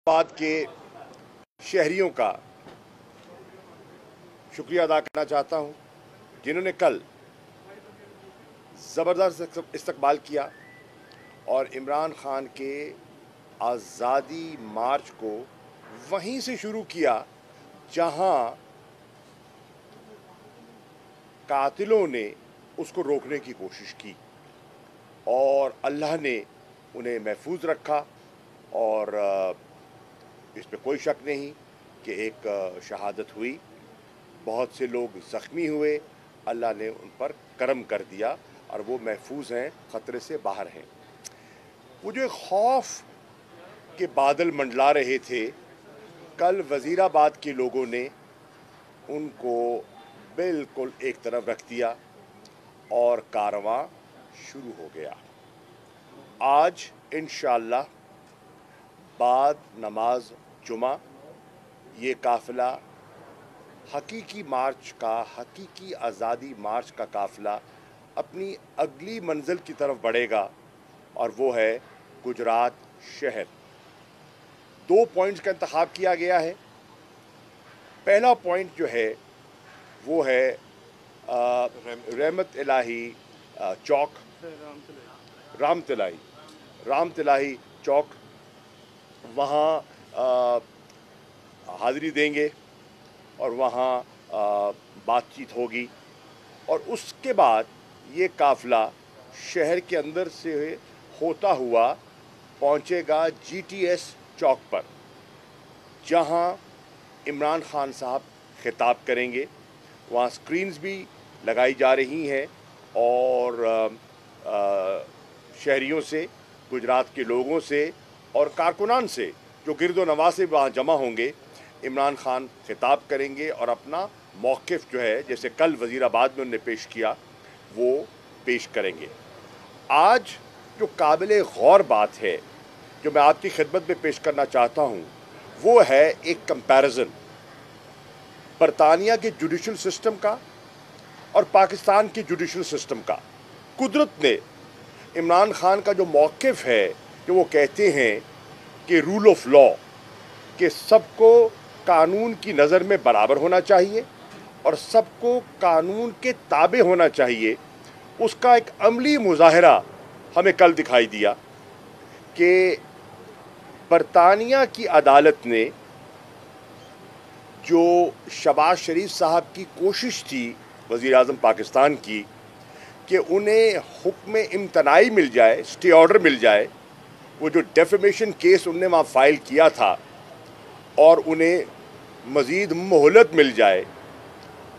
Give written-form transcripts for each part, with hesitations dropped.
बाद के शहरियों का शुक्रिया अदा करना चाहता हूं जिन्होंने कल ज़बरदस्त इस्तकबाल किया और इमरान खान के आज़ादी मार्च को वहीं से शुरू किया जहां कातिलों ने उसको रोकने की कोशिश की और अल्लाह ने उन्हें महफूज रखा। और इस पे कोई शक नहीं कि एक शहादत हुई, बहुत से लोग ज़ख्मी हुए, अल्लाह ने उन पर करम कर दिया और वो महफूज हैं, ख़तरे से बाहर हैं। वो जो खौफ के बादल मंडला रहे थे, कल वज़ीराबाद के लोगों ने उनको बिल्कुल एक तरफ रख दिया और कारवां शुरू हो गया। आज इंशाअल्लाह बाद नमाज जुमा ये काफ़िला हकीकी मार्च का, हकीकी आज़ादी मार्च का काफ़िला अपनी अगली मंजिल की तरफ बढ़ेगा और वो है गुजरात शहर। 2 पॉइंट्स का इंतखाब किया गया है। पहला पॉइंट जो है वो है रहमत इलाही चौक, राम तिलाही चौक। वहाँ हाज़िरी देंगे और वहाँ बातचीत होगी और उसके बाद ये काफ़िला शहर के अंदर से होता हुआ पहुँचेगा GTS चौक पर, जहाँ इमरान खान साहब खिताब करेंगे। वहाँ स्क्रीन्स भी लगाई जा रही हैं और शहरियों से, गुजरात के लोगों से और कारकुनान से जो गिरदो नवाज़ से वहाँ जमा होंगे, इमरान खान खिताब करेंगे और अपना मौक़िफ़ जो है, जैसे कल वज़ीराबाद में उन्होंने पेश किया, वो पेश करेंगे। आज जो काबिल गौर बात है जो मैं आपकी खिदमत में पेश करना चाहता हूँ, वो है एक कंपैरिज़न बरतानिया के जुडिशल सिस्टम का और पाकिस्तान के जुडिशल सिस्टम का। कुदरत ने इमरान खान का जो मौक़िफ़ है, जो वो कहते हैं कि रूल ऑफ लॉ, कि सबको कानून की नज़र में बराबर होना चाहिए और सबको कानून के ताबे होना चाहिए, उसका एक अमली मुज़ाहरा हमें कल दिखाई दिया कि बरतानिया की अदालत ने जो शहबाज शरीफ साहब की कोशिश थी, वज़ीर-ए-आज़म पाकिस्तान की, कि उन्हें हुक्म इम्तनाई मिल जाए, स्टे ऑर्डर मिल जाए, वो जो डेफेमेशन केस उनने वहाँ फ़ाइल किया था, और उन्हें मज़ीद मोहलत मिल जाए,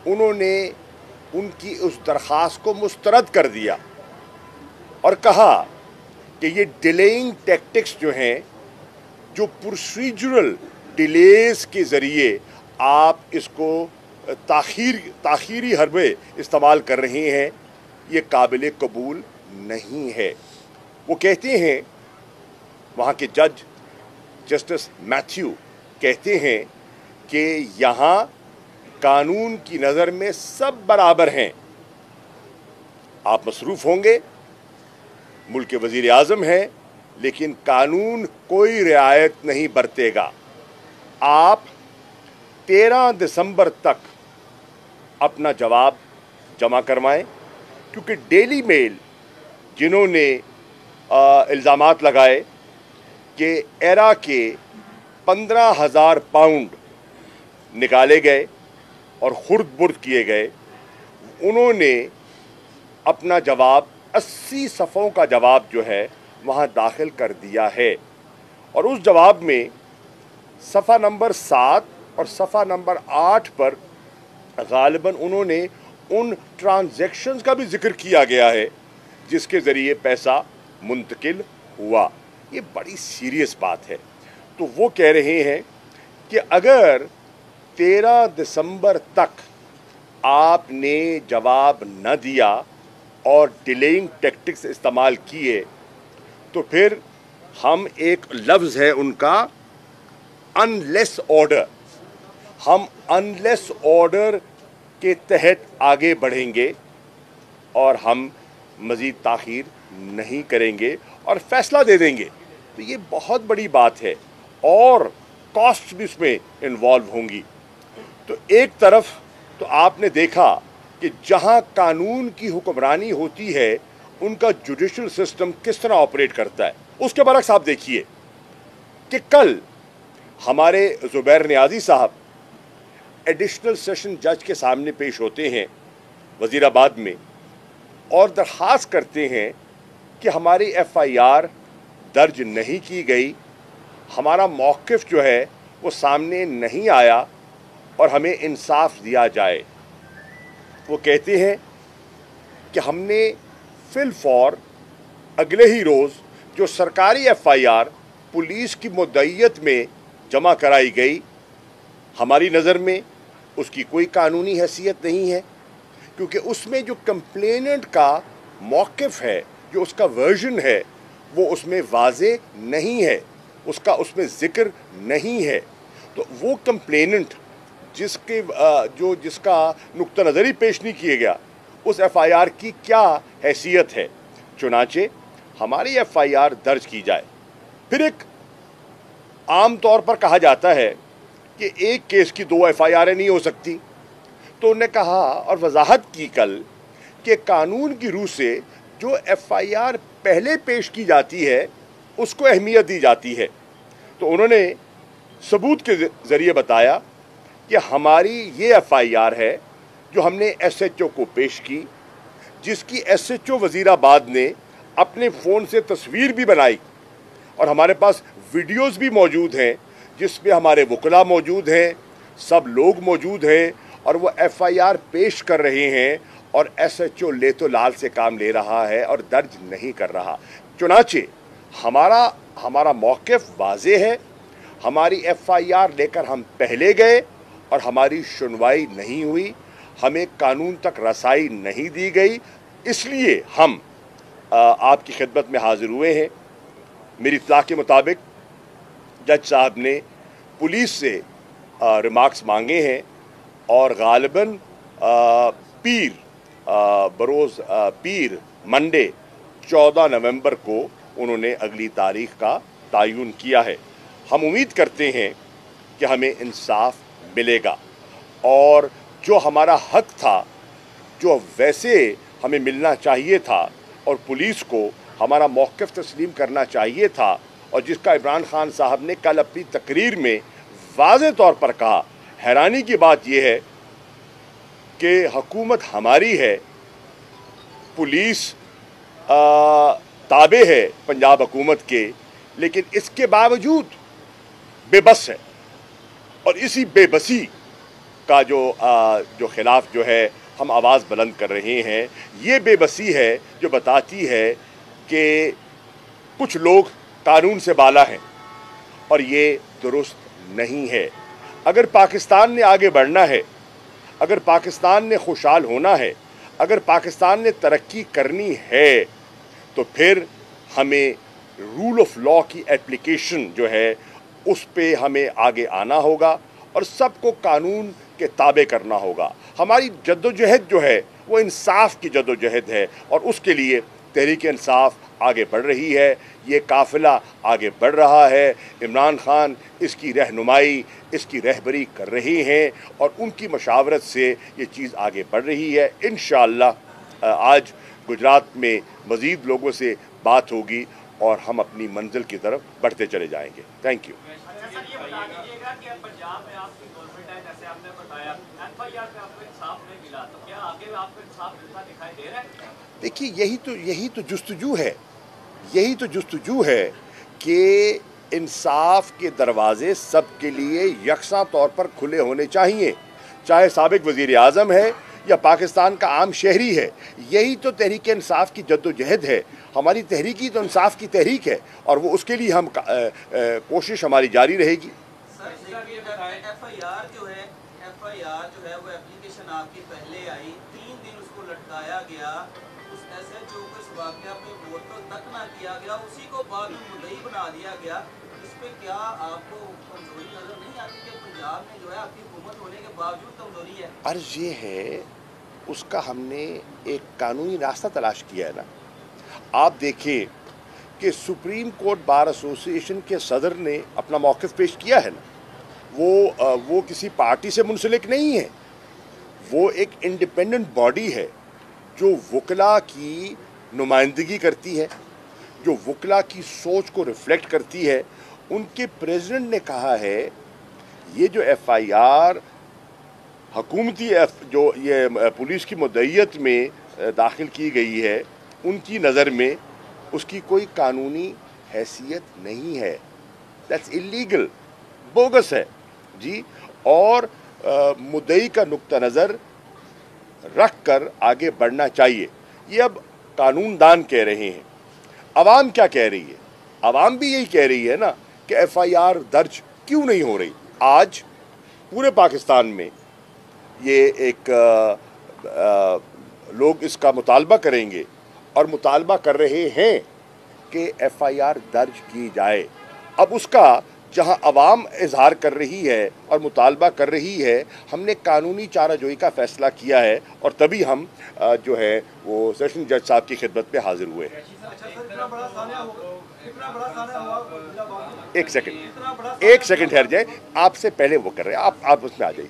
उन्होंने उनकी उस दरख्वास्त को मुस्तरद कर दिया और कहा कि ये डिलेइंग टैक्टिक्स जो हैं, जो प्रोसीजरल डिलेज़ के ज़रिए आप इसको ताख़ीरी हरबे इस्तेमाल कर रहे हैं, ये काबिल कबूल नहीं है। वो कहते हैं, वहाँ के जज जस्टिस मैथ्यू कहते हैं कि यहाँ कानून की नज़र में सब बराबर हैं। आप मसरूफ़ होंगे, मुल्क के वज़ीर आज़म हैं, लेकिन कानून कोई रियायत नहीं बरतेगा। आप 13 दिसंबर तक अपना जवाब जमा करवाएं, क्योंकि डेली मेल जिन्होंने इल्ज़ामात लगाए कि एरा के 15,000 पाउंड निकाले गए और खुर्द बुर्द किए गए, उन्होंने अपना जवाब 80 सफ़ों का जवाब जो है वहाँ दाखिल कर दिया है। और उस जवाब में सफ़ा नंबर 7 और सफ़ा नंबर 8 पर गालिबन उन्होंने उन ट्रांजैक्शंस का भी जिक्र किया गया है जिसके ज़रिए पैसा मुंतकिल हुआ। ये बड़ी सीरियस बात है। तो वो कह रहे हैं कि अगर 13 दिसंबर तक आपने जवाब न दिया और डिलेइंग टैक्टिक्स इस्तेमाल किए, तो फिर हम, एक लफ्ज़ है उनका, अनलेस ऑर्डर, हम अनलेस ऑर्डर के तहत आगे बढ़ेंगे और हम मज़ीद ताख़ीर नहीं करेंगे और फ़ैसला दे देंगे। तो ये बहुत बड़ी बात है اور کاسٹ بھی اس میں انوالو ہوں گی۔ تو ایک طرف تو آپ نے دیکھا کہ جہاں قانون کی حکمرانی ہوتی ہے ان کا جوڈیشل سسٹم کس طرح آپریٹ کرتا ہے۔ اس کے برعکس آپ دیکھیے کہ کل ہمارے زبیر نیازی صاحب ایڈیشنل سیشن جج کے سامنے پیش ہوتے ہیں وزیر آباد میں اور درخواست کرتے ہیں کہ ہماری ایف آئی آر درج نہیں کی گئی، ہمارا موقف جو ہے وہ سامنے نہیں آیا اور ہمیں انصاف دیا جائے۔ وہ کہتے ہیں کہ ہم نے فی الفور اگلے ہی روز جو سرکاری ایف آئی آر پولیس کی مدعیت میں جمع کرائی گئی، ہماری نظر میں اس کی کوئی قانونی حیثیت نہیں ہے، کیونکہ اس میں جو کمپلیننٹ کا موقف ہے، جو اس کا ورژن ہے، وہ اس میں واضح نہیں ہے، اس میں ذکر نہیں ہے۔ تو وہ کمپلیننٹ جس کا نقطہ نظری پیش نہیں کیے گیا، اس ایف آئی آر کی کیا حیثیت ہے؟ چنانچہ ہماری ایف آئی آر درج کی جائے۔ پھر ایک عام طور پر کہا جاتا ہے کہ ایک کیس کی 2 ایف آئی آریں نہیں ہو سکتی، تو انہوں نے کہا اور وضاحت کی کل کہ قانون کی روح سے جو ایف آئی آر پہلے پیش کی جاتی ہے اس کو اہمیت دی جاتی ہے۔ تو انہوں نے ثبوت کے ذریعے بتایا کہ ہماری یہ ایف آئی آر ہے جو ہم نے ایس ایچ او کو پیش کی، جس کی ایس ایچ او وزیر آباد نے اپنے فون سے تصویر بھی بنائی اور ہمارے پاس ویڈیوز بھی موجود ہیں جس میں ہمارے وکلاء موجود ہیں، سب لوگ موجود ہیں اور وہ ایف آئی آر پیش کر رہے ہیں اور ایس ایچ او لے تو لال سے کام لے رہا ہے اور درج نہیں کر رہا۔ چنانچہ ہمارا موقف واضح ہے، ہماری ایف آئی آر لے کر ہم پہلے گئے اور ہماری سنوائی نہیں ہوئی، ہمیں قانون تک رسائی نہیں دی گئی، اس لیے ہم آپ کی خدمت میں حاضر ہوئے ہیں۔ میری اطلاع کے مطابق جج صاحب نے پولیس سے ریمارکس مانگے ہیں اور غالباً بروز پیر منڈے 14 نومبر کو انہوں نے اگلی تاریخ کا تعین کیا ہے۔ ہم امید کرتے ہیں کہ ہمیں انصاف ملے گا اور جو ہمارا حق تھا، جو ویسے ہمیں ملنا چاہیے تھا اور پولیس کو ہمارا موقف تسلیم کرنا چاہیے تھا، اور جس کا عمران خان صاحب نے کل اپنی تقریر میں واضح طور پر کہا۔ حیرانی کی بات یہ ہے کہ حکومت ہماری ہے، پولیس تابع ہے پنجاب حکومت کے، لیکن اس کے باوجود بے بس ہے، اور اسی بے بسی کا جو خلاف جو ہے ہم آواز بلند کر رہے ہیں۔ یہ بے بسی ہے جو بتاتی ہے کہ کچھ لوگ قانون سے بالا ہیں اور یہ درست نہیں ہے۔ اگر پاکستان نے آگے بڑھنا ہے، اگر پاکستان نے خوشحال ہونا ہے، اگر پاکستان نے ترقی کرنی ہے، تو پھر ہمیں رول آف لا کی اپلیکیشن جو ہے اس پہ ہمیں آگے آنا ہوگا اور سب کو قانون کے تابع کرنا ہوگا۔ ہماری جدوجہد جو ہے وہ انصاف کی جدوجہد ہے اور اس کے لیے تحریک انصاف آگے بڑھ رہی ہے، یہ قافلہ آگے بڑھ رہا ہے۔ عمران خان اس کی رہنمائی، اس کی رہبری کر رہے ہیں اور ان کی مشاورت سے یہ چیز آگے بڑھ رہی ہے۔ انشاءاللہ آج گجرات میں مزید لوگوں سے بات ہوگی اور ہم اپنی منزل کی طرف بڑھتے چلے جائیں گے۔ Thank you. دیکھیے یہی تو جستجو ہے کہ انصاف کے دروازے سب کے لیے یکساں طور پر کھلے ہونے چاہیے، چاہے سابق وزیر اعظم ہے یا پاکستان کا عام شہری ہے۔ یہی تو تحریک انصاف کی جدوجہد ہے، ہماری تحریکی تو انصاف کی تحریک ہے اور وہ اس کے لیے ہم کوشش ہماری جاری رہے گی۔ ایف آئی آر جو ہے وہ اپلیکیشن آپ کی پہلے آئی، 3 دن اس کو لٹکایا گیا، اس ایس ایچ او کو اس واقعہ پہ بوتل تک نہ کیا گیا، اسی کو بعد میں مدعی بنا دیا گیا۔ اس پہ کیا آپ کو کمزوری نظر نہیں آتی کہ پنجاب میں جو ہے آپ کی حکومت ہونے کے باوجود کمزوری ہے؟ عرض یہ ہے اس کا ہم نے ایک قانونی راستہ تلاش کیا ہے نا۔ آپ دیکھیں کہ सुप्रीम कोर्ट बार एसोसिएशन के सदर ने अपना मौक़िफ़ पेश किया है ना, वो किसी पार्टी से मुंसलिक नहीं है, वो एक इंडिपेंडेंट बॉडी है जो वकला की नुमाइंदगी करती है, जो वकला की सोच को रिफ्लेक्ट करती है। उनके प्रेसिडेंट ने कहा है ये जो FIR हुकूमती जो ये पुलिस की मुद्दईयत में दाखिल की गई है, उनकी नज़र में उसकी कोई कानूनी हैसियत नहीं है, दैट्स इलीगल, बोगस है जी। और मुद्दई का नुक्ता नज़र रख कर आगे बढ़ना चाहिए, ये अब कानूनदान कह रहे हैं। अवाम क्या कह रही है? अवाम भी यही कह रही है ना कि FIR दर्ज क्यों नहीं हो रही। आज पूरे पाकिस्तान में ये एक लोग इसका मुतालबा करेंगे और मुतालबा कर रहे हैं कि FIR दर्ज की जाए। अब उसका जहां अवाम इजहार कर रही है और मुतालबा कर रही है, हमने कानूनी चाराजोई का फ़ैसला किया है और तभी हम जो है वो सेशन जज साहब की खिदमत पे हाजिर हुए। एक सेकंड ठहर जाए, आपसे पहले वो कर रहे हैं, आप उसमें आ जाइए।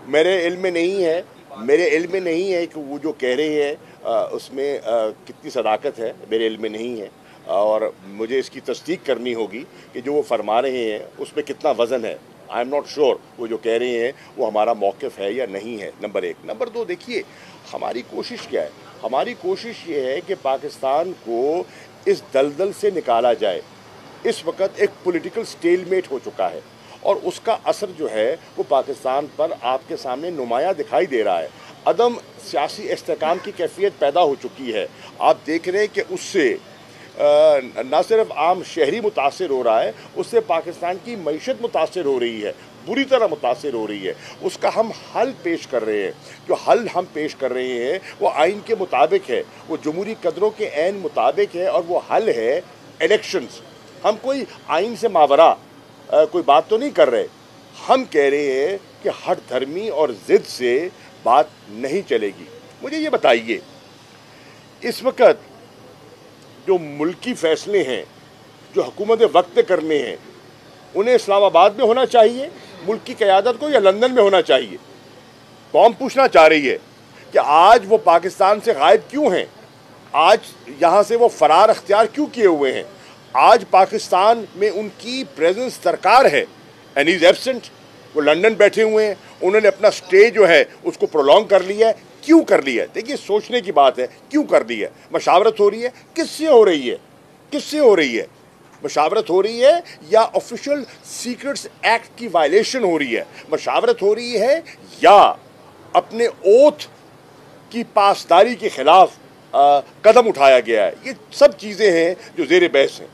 मेरे इल्म में नहीं है कि वो जो कह रहे हैं उसमें कितनी सदाकत है, मेरे इल्म में नहीं है और मुझे इसकी तस्दीक करनी होगी कि जो वो फरमा रहे हैं उसमें कितना वज़न है। आई एम नॉट श्योर वो जो कह रहे हैं वो हमारा मौक़िफ़ है या नहीं है, नंबर एक। नंबर दो, देखिए हमारी कोशिश क्या है, हमारी कोशिश ये है कि पाकिस्तान को इस दलदल से निकाला जाए। इस वक्त एक पॉलिटिकल स्टेलमेट हो चुका है और उसका असर जो है वो पाकिस्तान पर आपके सामने नुमाया दिखाई दे रहा है। अदम सियासी इस्तेहकाम की कैफियत पैदा हो चुकी है। आप देख रहे हैं कि उससे न सिर्फ आम शहरी मुतासिर हो रहा है, उससे पाकिस्तान की मईशत मुतासिर हो रही है, बुरी तरह मुतासिर हो रही है। उसका हम हल पेश कर रहे हैं। जो हल हम पेश कर रहे हैं वो आइन के मुताबिक है, वो जमहूरी कदरों के ऐन मुताबिक है और वो हल है इलेक्शंस। हम कोई आइन से मावरा कोई बात तो नहीं कर रहे। हम कह रहे हैं कि हर धर्मी और ज़िद से बात नहीं चलेगी। मुझे ये बताइए, इस वक्त जो मुल्की फ़ैसले हैं जो हुकूमत वक्त ने करने हैं, उन्हें इस्लामाबाद में होना चाहिए मुल्क की क़यादत को, या लंदन में होना चाहिए? कौम पूछना चाह रही है कि आज वो पाकिस्तान से गायब क्यों हैं, आज यहाँ से वो फरार अख्तियार क्यों किए हुए हैं। आज पाकिस्तान में उनकी प्रेजेंस दरकार है, एंड इज़ एब्सेंट। वो लंदन बैठे हुए हैं, उन्होंने अपना स्टे जो है उसको प्रोलॉन्ग कर लिया है। क्यों कर लिया है? देखिए सोचने की बात है, क्यों कर ली है? मशावरत हो रही है, किससे हो रही है? किससे हो रही है? मशावरत हो रही है या ऑफिशियल सीक्रेट्स एक्ट की वायलेशन हो रही है? मशावरत हो रही है या अपने ओथ की पासदारी के खिलाफ कदम उठाया गया है? ये सब चीज़ें हैं जो ज़ेर बहस हैं।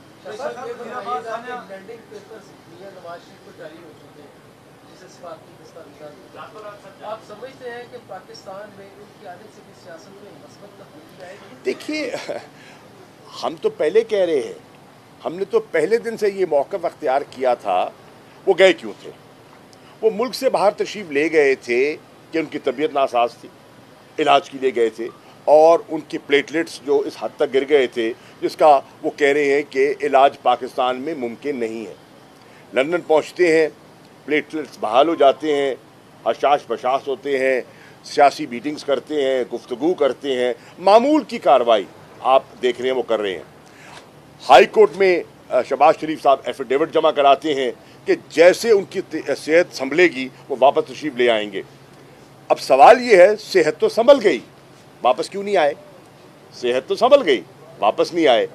आप समझते हैं कि पाकिस्तान में इनके आने से भी सियासत में मसबत तब्दीली आएगी? देखिए, हम तो पहले कह रहे हैं, हमने तो पहले दिन से ये मौक़िफ़ अख्तियार किया था। वो गए क्यों थे? वो मुल्क से बाहर तशरीफ़ ले गए थे कि उनकी तबीयत नासाज थी, इलाज के लिए गए थे और उनकी प्लेटलेट्स जो इस हद तक गिर गए थे जिसका वो कह रहे हैं कि इलाज पाकिस्तान में मुमकिन नहीं है। लंदन पहुंचते हैं, प्लेटलेट्स बहाल हो जाते हैं, हशाश बशाश होते हैं, सियासी मीटिंग्स करते हैं, गुफ्तगू करते हैं, मामूल की कार्रवाई आप देख रहे हैं वो कर रहे हैं। हाई कोर्ट में शहबाज शरीफ साहब एफिडेविट जमा कराते हैं कि जैसे उनकी सेहत संभलेगी वो वापस तशरीफ़ ले आएंगे। अब सवाल ये है, सेहत तो संभल गई, वापस क्यों नहीं आए? सेहत तो संभल गई, वापस नहीं आए।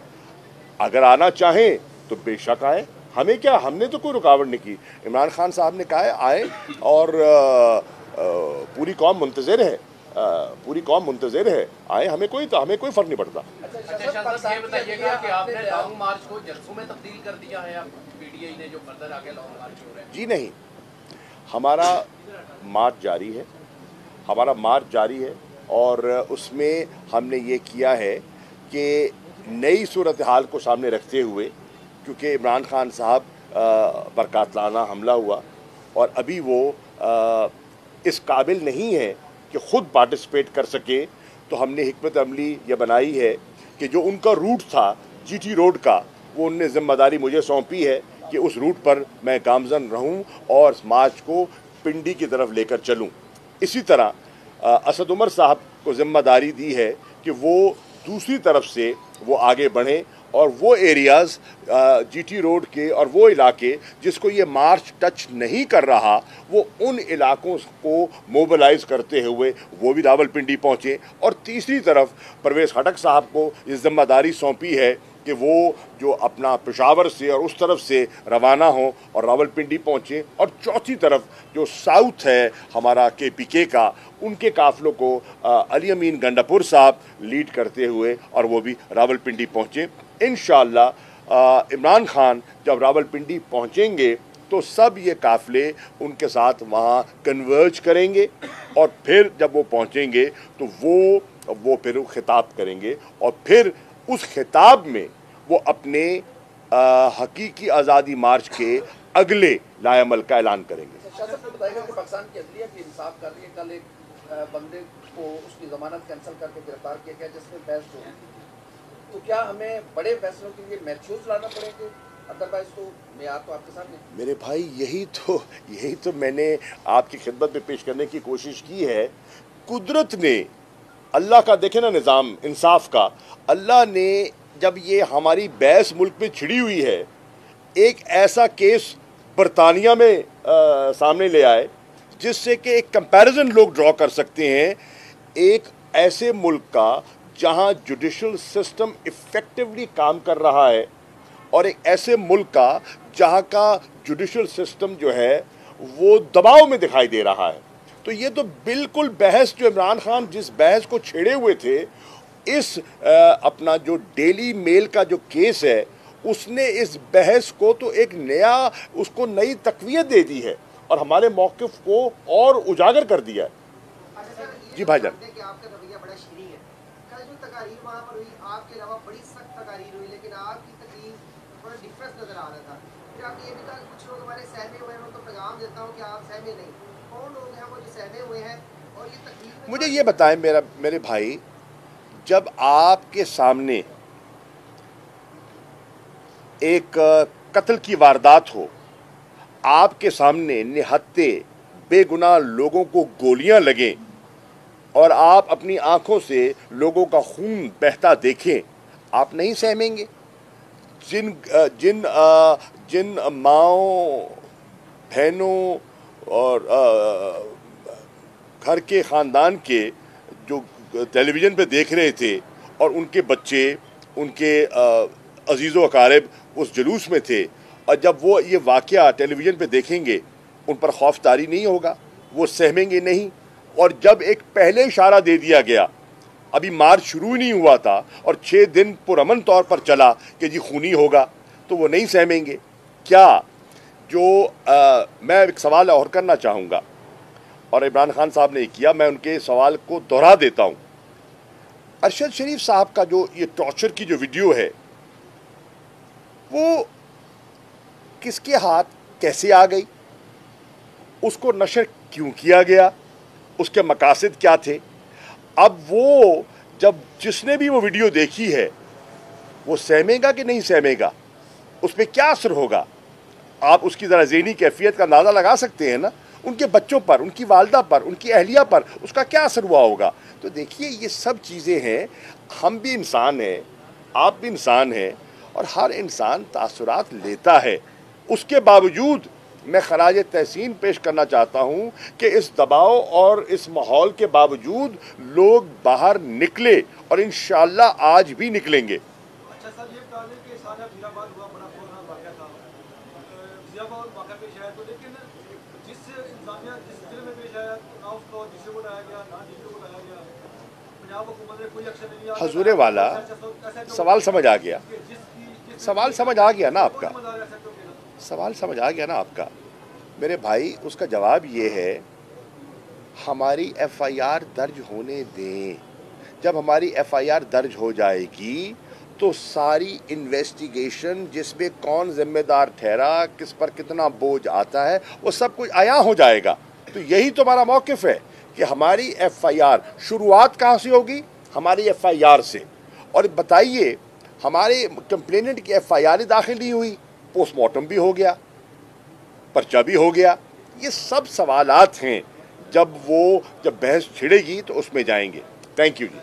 अगर आना चाहें तो बेशक आए, हमें क्या, हमने तो कोई रुकावट नहीं की। इमरान खान साहब ने कहा है आए और पूरी कौम मुंतज़िर है, पूरी कौम मुंतज़िर है, आए, हमें कोई फ़र्क नहीं पड़ता। अच्छा, ये बताइएगा कि आपने लॉन्ग मार्च को जलसों में तब्दील कर दिया है, PTI ने जो फर्दर आगे लॉन्ग मार्च हो रहा है? जी नहीं, हमारा मार्च जारी है, हमारा मार्च जारी है और उसमें हमने ये किया है कि नई सूरत हाल को सामने रखते हुए, क्योंकि इमरान खान साहब पर कातलाना हमला हुआ और अभी वो इस काबिल नहीं है कि ख़ुद पार्टिसिपेट कर सके, तो हमने हिकमत अमली ये बनाई है कि जो उनका रूट था जीटी रोड का, वो उनने ज़िम्मेदारी मुझे सौंपी है कि उस रूट पर मैं गामज़न रहूं और मार्च को पिंडी की तरफ लेकर चलूं। इसी तरह असद उमर साहब को ज़िम्मेदारी दी है कि वो दूसरी तरफ से वो आगे बढ़ें और वो एरियाज़ जीटी रोड के और वो इलाके जिसको ये मार्च टच नहीं कर रहा, वो उन इलाकों को मोबिलाइज़ करते हुए वो भी रावलपिंडी पहुँचें। और तीसरी तरफ परवेज़ खटक साहब को ये ज़िम्मेदारी सौंपी है कि वो जो अपना पेशावर से और उस तरफ से रवाना हों और रावलपिंडी पहुँचें। और चौथी तरफ जो साउथ है हमारा KPK का, उनके काफ़िलों को अली अमीन गंडापुर साहब लीड करते हुए और वो भी रावलपिंडी पहुँचें। इंशाअल्लाह इमरान खान जब रावलपिंडी पहुँचेंगे तो सब ये काफ़िले उनके साथ वहाँ कन्वर्ज करेंगे और फिर जब वो पहुँचेंगे तो वो फिर खिताब करेंगे और फिर उस खिताब में वो अपने हकीकी आज़ादी मार्च के अगले लाएमल का ऐलान करेंगे। बताएगा कि पाकिस्तान की अदलिया की इंसाफ कर रही है। कल एक बंदे को उसकी ज़मानत कैंसिल करके गिरफ्तार किया गया जिसमें बहस हो, तो क्या हमें बड़े फैसलों के लिए मैच्योर्स लाना पड़ेंगे? अदरवाइज तो मेयार तो आपके सामने। मेरे भाई यही तो मैंने आपकी खिदमत में पेश करने की कोशिश की है। कुदरत ने, अल्लाह का देखे ना निज़ाम इंसाफ का, अल्लाह ने जब ये हमारी बहस मुल्क में छिड़ी हुई है, एक ऐसा केस बरतानिया में सामने ले आए जिससे कि एक कंपैरिजन लोग ड्रॉ कर सकते हैं एक ऐसे मुल्क का जहां जुडिशल सिस्टम इफ़ेक्टिवली काम कर रहा है और एक ऐसे मुल्क का जहां का जुडिशल सिस्टम जो है वो दबाव में दिखाई दे रहा है। तो ये तो बिल्कुल बहस जो इमरान खान जिस बहस को छेड़े हुए थे, इस अपना जो डेली मेल का जो केस है, उसने इस बहस को तो एक नया, उसको नई तक़वियत दे दी है और हमारे मौक़िफ़ को और उजागर कर दिया है। जी भाईजान, आपका रवैया बड़ा शीरी है। कल जो तकारीर वहाँ पर हुई, आपके अलावा बड़ी सख्त तकारीर हुई, लेकिन आपकी तकरीर बड़ा डिफरेंस नज़र आ रहा था। फिर आपने ये भी कहा कुछ लोग हमारे सहमे हुए हैं, उनको पैगाम देता हूँ कि आप सहमे नहीं। कौन लोग हैं वो जो सहमे हुए हैं? और ये तकरीर मुझे ये बताएं मेरे भाई, जब आपके सामने एक कत्ल की वारदात हो, आपके सामने निहत्ते बेगुनाह लोगों को गोलियां लगें और आप अपनी आंखों से लोगों का खून बहता देखें, आप नहीं सहमेंगे? जिन माँओं, बहनों और घर के ख़ानदान के जो टेलीविज़न पे देख रहे थे और उनके बच्चे, उनके अजीज़ो अकारिब उस जुलूस में थे, और जब वो ये वाक़या टेलीविज़न पे देखेंगे उन पर खौफ तारी नहीं होगा, वो सहमेंगे नहीं। और जब एक पहले इशारा दे दिया गया, अभी मार्च शुरू ही नहीं हुआ था और 6 दिन पुरअमन तौर पर चला कि जी खूनी होगा, तो वो नहीं सहमेंगे क्या? मैं एक सवाल और करना चाहूँगा और इमरान खान साहब ने किया, मैं उनके सवाल को दोहरा देता हूँ। अरशद शरीफ साहब का जो ये टॉर्चर की जो वीडियो है, वो किसके हाथ कैसे आ गई, उसको नशर क्यों किया गया, उसके मकासद क्या थे? अब वो जब जिसने भी वो वीडियो देखी है, वो सहमेगा कि नहीं सहमेगा? उस पर क्या असर होगा? आप उसकी ज़रा ज़हनी कैफियत का अंदाज़ा लगा सकते हैं ना। उनके बच्चों पर, उनकी वालदा पर, उनकी अहलिया पर उसका क्या असर हुआ होगा? तो देखिए, ये सब चीज़ें हैं। हम भी इंसान हैं, आप भी इंसान हैं और हर इंसान तासुरात लेता है। उसके बावजूद मैं खराज तहसीन पेश करना चाहता हूँ कि इस दबाव और इस माहौल के बावजूद लोग बाहर निकले और इंशाअल्लाह आज भी निकलेंगे। अच्छा सर, ये बता दें कि सारा फरीदाबाद हुआ बड़ा पुराना वाक़या था, ज़ियाबाद वाक़या पेश आया, तो लेकिन जिस इंसानियत जिस जिले में पेश आया, ना उसको जिसे को लाया गया, ना जिले को लाया गया, पंजाब हुकूमत ने कोई एक्शन नहीं लिया। हजूरे वाला सवाल समझ आ गया, सवाल समझ आ गया ना आपका, सवाल समझ आ गया ना आपका मेरे भाई। उसका जवाब ये है हमारी FIR दर्ज होने दें। जब हमारी FIR दर्ज हो जाएगी तो सारी इन्वेस्टिगेशन, जिसमें कौन जिम्मेदार ठहरा, किस पर कितना बोझ आता है, वो सब कुछ आया हो जाएगा। तो यही तो हमारा मौक़िफ़ है कि हमारी FIR शुरुआत कहाँ से होगी? हमारी FIR से। और बताइए, हमारे कंप्लेनेंट की FIR दाखिल नहीं हुई, पोस्टमार्टम भी हो गया, पर्चा भी हो गया। ये सब सवालात हैं, जब बहस छिड़ेगी तो उसमें जाएंगे। Thank you ji.